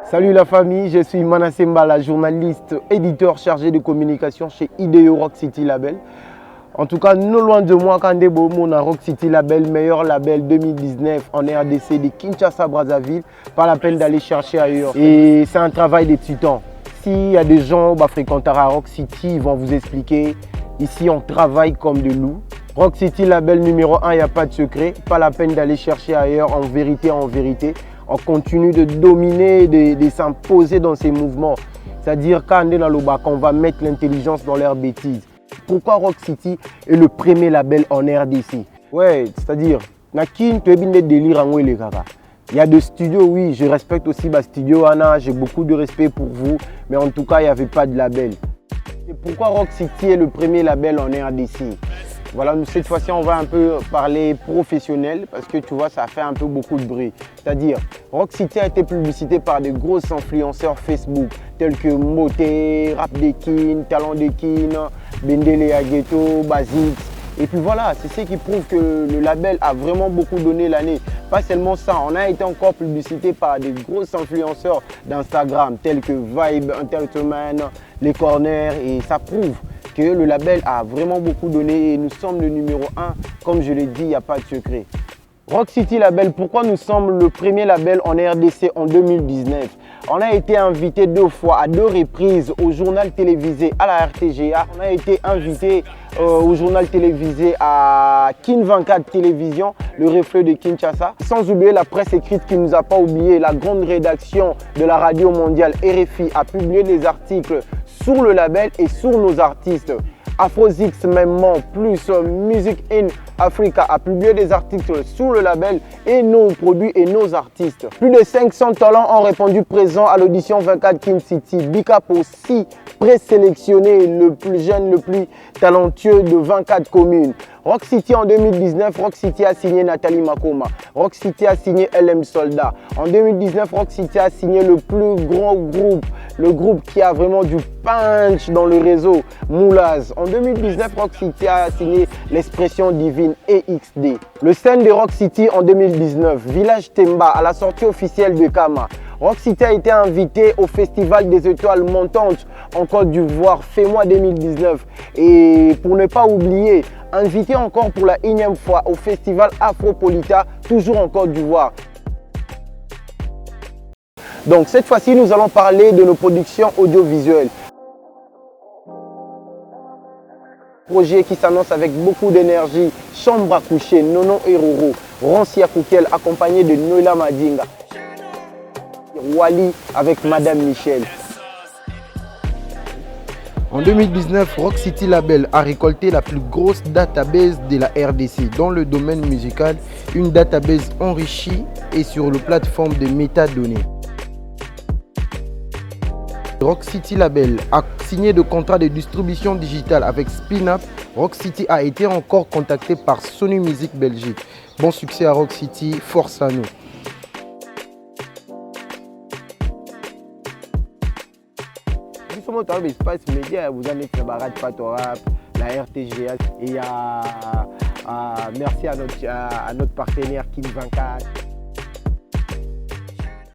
Salut la famille, je suis Manassé Mbala, journaliste, éditeur chargé de communication chez IDEO Rock City Label. En tout cas, non loin de moi, Kandé Bomo, on a Rock City Label, meilleur label 2019 en RDC de Kinshasa, Brazzaville. Pas la peine d'aller chercher ailleurs. Et c'est un travail des titans. S'il y a des gens qui fréquentent à Rock City, ils vont vous expliquer. Ici, on travaille comme des loups. Rock City Label numéro 1, il n'y a pas de secret. Pas la peine d'aller chercher ailleurs, en vérité, on continue de dominer, de s'imposer dans ces mouvements. C'est-à-dire qu'on va mettre l'intelligence dans leurs bêtises. Pourquoi Rock City est le premier label en RDC? Ouais, c'est-à-dire, il y a des studios, oui, je respecte aussi ma studio Anna, j'ai beaucoup de respect pour vous, mais en tout cas, il n'y avait pas de label. Et pourquoi Rock City est le premier label en RDC? Voilà, cette fois-ci, on va un peu parler professionnel parce que tu vois, ça fait un peu beaucoup de bruit. C'est-à-dire, Rock City a été publicité par des gros influenceurs Facebook tels que Moté, Rap Dekin, Talent Dekin, Bendele Ghetto, Basics. Et puis voilà, c'est ce qui prouve que le label a vraiment beaucoup donné l'année. Pas seulement ça, on a été encore publicité par des gros influenceurs d'Instagram tels que Vibe Entertainment, Les Corners, et ça prouve que le label a vraiment beaucoup donné et nous sommes le numéro 1. Comme je l'ai dit, il n'y a pas de secret. Rock City Label, pourquoi nous sommes le premier label en RDC en 2019? On a été invité 2 fois, à 2 reprises, au journal télévisé à la RTGA. On a été invité au journal télévisé à Kin 24 Télévision, le reflet de Kinshasa. Sans oublier la presse écrite qui ne nous a pas oublié. La grande rédaction de la radio mondiale RFI a publié des articles sur le label et sur nos artistes. Afrozix même plus Music in Africa a publié des articles sur le label et nos produits et nos artistes. Plus de 500 talents ont répondu présent à l'audition 24 King City. Big Up aussi présélectionné le plus jeune, le plus talentueux de 24 communes. Rock City en 2019, Rock City a signé Nathalie Makoma. Rock City a signé LM Soldat. En 2019, Rock City a signé le plus grand groupe, le groupe qui a vraiment du punch dans le réseau, Moulaz. En 2019, Rock City a signé l'expression divine EXD. Le scène de Rock City en 2019, Village Temba, à la sortie officielle de Kama. Rock City a été invité au Festival des Étoiles Montantes en Côte d'Ivoire, Fais-moi 2019. Et pour ne pas oublier, invité encore pour la 1e fois au Festival Afropolita, toujours en Côte d'Ivoire. Donc cette fois-ci, nous allons parler de nos productions audiovisuelles. Projet qui s'annonce avec beaucoup d'énergie, Chambre à coucher, Nono et Roro, Rancia Koukel accompagné de Noëlla Madinga, Wally avec Madame Michel. En 2019, Rock City Label a récolté la plus grosse database de la RDC dans le domaine musical, une database enrichie et sur la plateforme de métadonnées. Rock City Label a signé de contrats de distribution digitale avec Spin-Up. Rock City a été encore contacté par Sony Music Belgique. Bon succès à Rock City, force à nous. Justement, dans l'espace média, vous avez Cabaret Patorap, la RTGA et merci à notre partenaire King 24.